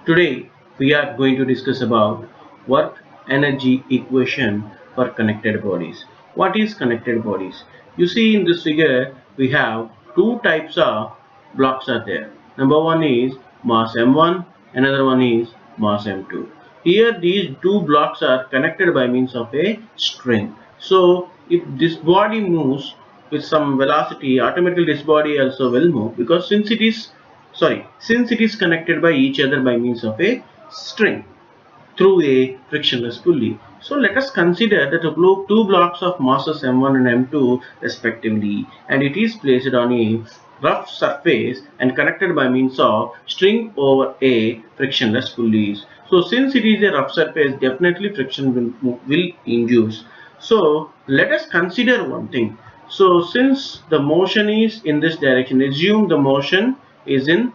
Today we are going to discuss about work energy equation for connected bodies. What is connected bodies? You see in this figure we have two types of blocks are there. Number one is mass M1, another one is mass M2. Here these two blocks are connected by means of a string. So if this body moves with some velocity, automatically this body also will move, because since it is connected by each other by means of a string through a frictionless pulley. So let us consider that two blocks of masses M1 and M2 respectively, and it is placed on a rough surface and connected by means of string over a frictionless pulleys. So since it is a rough surface, definitely friction will induce. So let us consider one thing. So since the motion is in this direction, assume the motion is in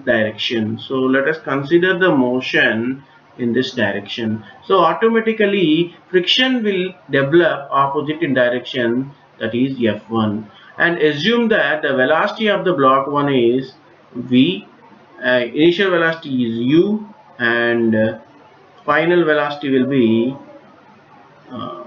direction. So let us consider the motion in this direction. So automatically friction will develop opposite in direction, that is F1, and assume that the velocity of the block 1 is V, initial velocity is U, and final velocity will be uh,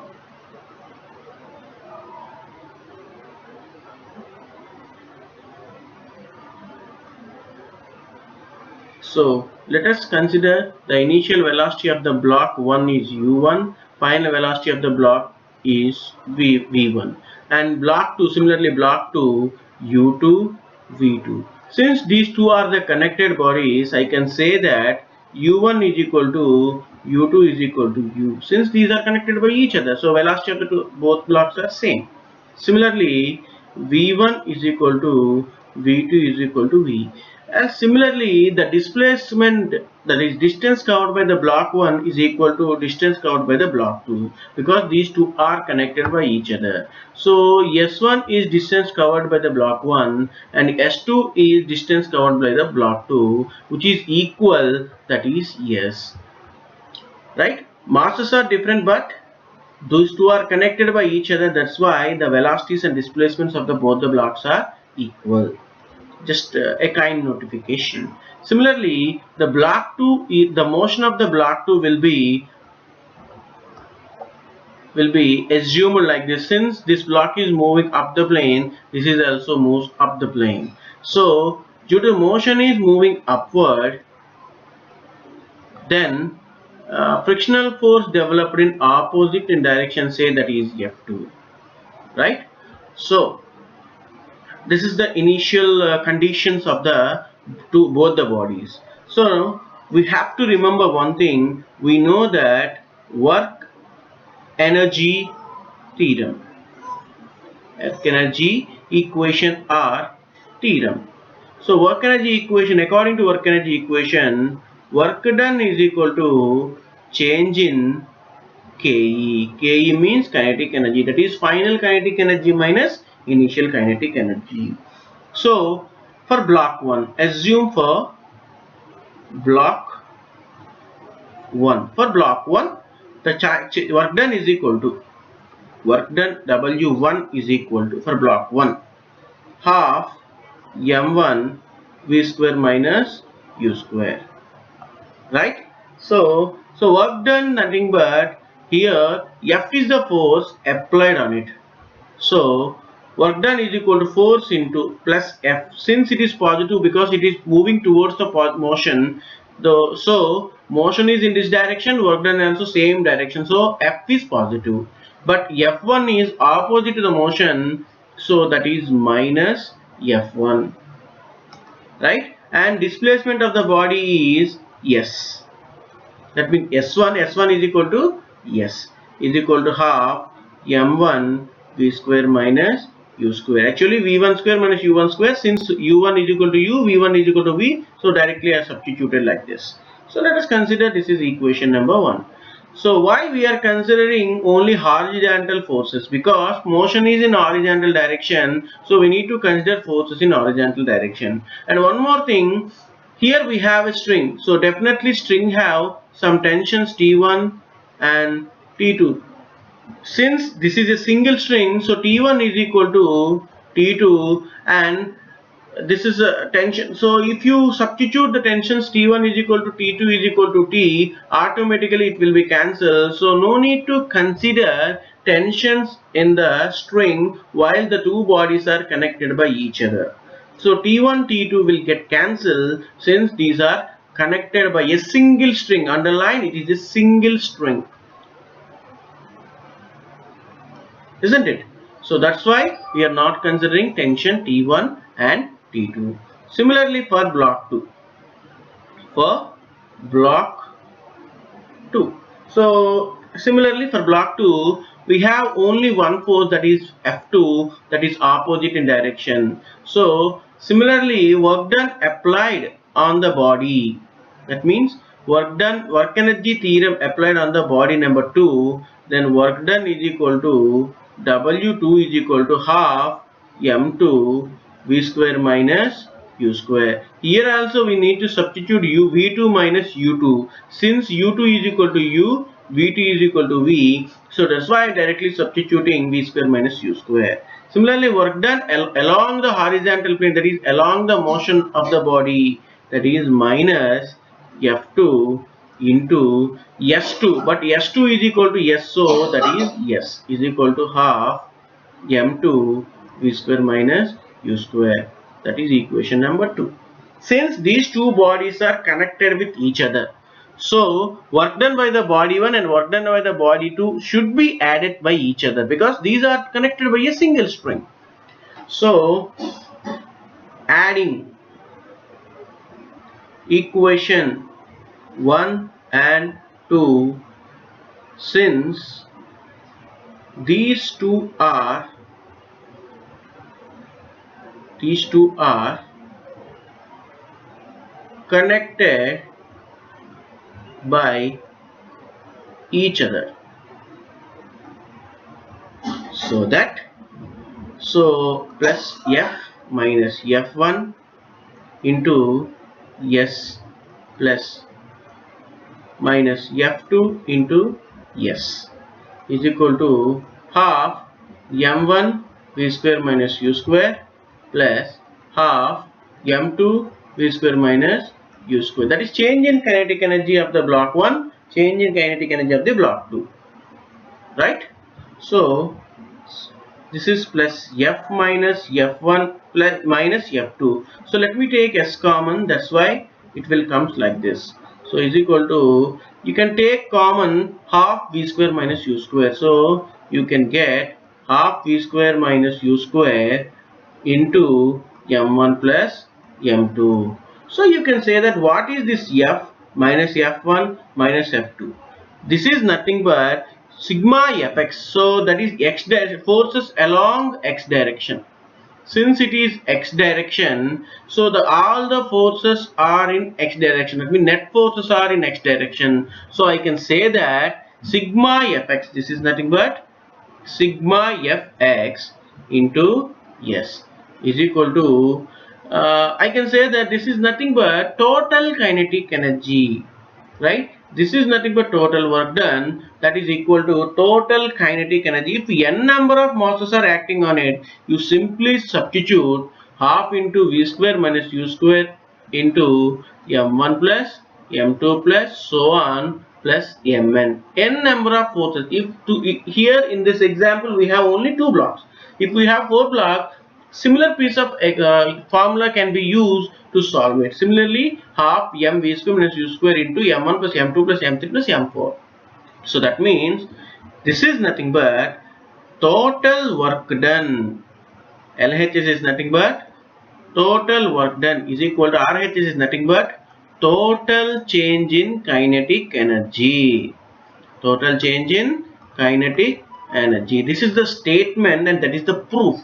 so let us consider the initial velocity of the block 1 is u1, final velocity of the block is v1, and block 2, similarly block 2 u2 v2. Since these two are the connected bodies, I can say that u1 is equal to u2 is equal to u. Since these are connected by each other, so velocity of the both blocks are same. Similarly, v1 is equal to v2 is equal to v. And similarly, the displacement, that is distance covered by the block 1 is equal to distance covered by the block 2, because these two are connected by each other. So S1 is distance covered by the block 1 and S2 is distance covered by the block 2, which is equal, that is S. Right? Masses are different, but those two are connected by each other. That's why the velocities and displacements of the both the blocks are equal. Just a kind notification. Similarly, the block 2, the motion of the block 2 will be assumed like this. Since this block is moving up the plane, this is also moves up the plane. So due to motion is moving upward, then frictional force developed in opposite in direction, say that is F2, right? So this is the initial conditions of the both the bodies. So we have to remember one thing. We know that work energy theorem, work energy equation or theorem. So work energy equation, according to work energy equation, work done is equal to change in KE. KE means kinetic energy, that is final kinetic energy minus initial kinetic energy. So for block 1, assume for block 1, the work done is equal to, work done W1 is equal to, for block 1, half M1 V square minus U square, right? So work done nothing but, here F is the force applied on it. So work done is equal to force into plus F. Since it is positive, because it is moving towards the motion, so motion is in this direction, work done also same direction, so F is positive. But F1 is opposite to the motion, so that is minus F1, right? And displacement of the body is S. That means S1 is equal to S, is equal to half M1 V square minus U square. Actually V1 square minus U1 square, since U1 is equal to U, V1 is equal to V, so directly I substituted like this. So let us consider this is equation number 1. So why we are considering only horizontal forces? Because motion is in horizontal direction, so we need to consider forces in horizontal direction. And one more thing, here we have a string, so definitely string have some tensions T1 and T2. Since this is a single string, so T1 is equal to T2, and this is a tension. So if you substitute the tensions T1 is equal to T2 is equal to T, automatically it will be cancelled. So no need to consider tensions in the string while the two bodies are connected by each other. So T1 T2 will get cancelled since these are connected by a single string. Underline, it is a single string, isn't it? So that's why we are not considering tension T1 and T2. Similarly for block 2. For block 2. So similarly for block 2, we have only one force, that is F2, that is opposite in direction. So similarly work done applied on the body, that means work energy theorem applied on the body number 2, then work done is equal to W2 is equal to half M2 V square minus U square. Here also we need to substitute V2 minus U2. Since U2 is equal to U, V2 is equal to V. So that's why I am directly substituting V square minus U square. Similarly, work done along the horizontal plane, that is along the motion of the body, that is minus F2 into S2, but S2 is equal to S, so that is S is equal to half M2 V square minus U square. That is equation number 2. Since these two bodies are connected with each other, so work done by the body 1 and work done by the body 2 should be added by each other because these are connected by a single string. So adding equation 1 and 2, since these two are connected by each other, so plus F minus F1 into S plus minus F2 into S is equal to half M1 V square minus U square plus half M2 V square minus U square. That is change in kinetic energy of the block 1, change in kinetic energy of the block 2, right? So this is plus F minus F1 plus minus F2. So let me take S common, that's why it will comes like this. So is equal to, you can take common half V square minus U square. So you can get half V square minus U square into M1 plus M2. So you can say that what is this F minus F1 minus F2? This is nothing but sigma Fx. So that is x forces along x direction. Since it is x direction, so all the forces are in x direction. That means net forces are in x direction. So I can say that sigma Fx, this is nothing but sigma Fx into S is equal to, I can say that this is nothing but total kinetic energy, right? This is nothing but total work done, that is equal to total kinetic energy. If n number of masses are acting on it, you simply substitute half into V square minus U square into M1 plus M2 plus so on plus Mn. N number of forces. Here in this example we have only 2 blocks. If we have 4 blocks, similar piece of formula can be used to solve it. Similarly, half M V square minus U square into M1 plus M2 plus M3 plus M4. So that means this is nothing but total work done. LHS is nothing but total work done is equal to RHS is nothing but total change in kinetic energy. Total change in kinetic energy. This is the statement and that is the proof.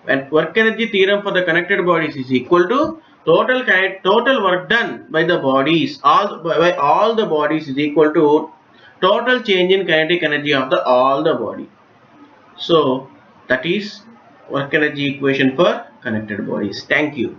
And work energy theorem for the connected bodies is equal to total work done by the bodies, by all the bodies is equal to total change in kinetic energy of all the body. So that is work energy equation for connected bodies. Thank you.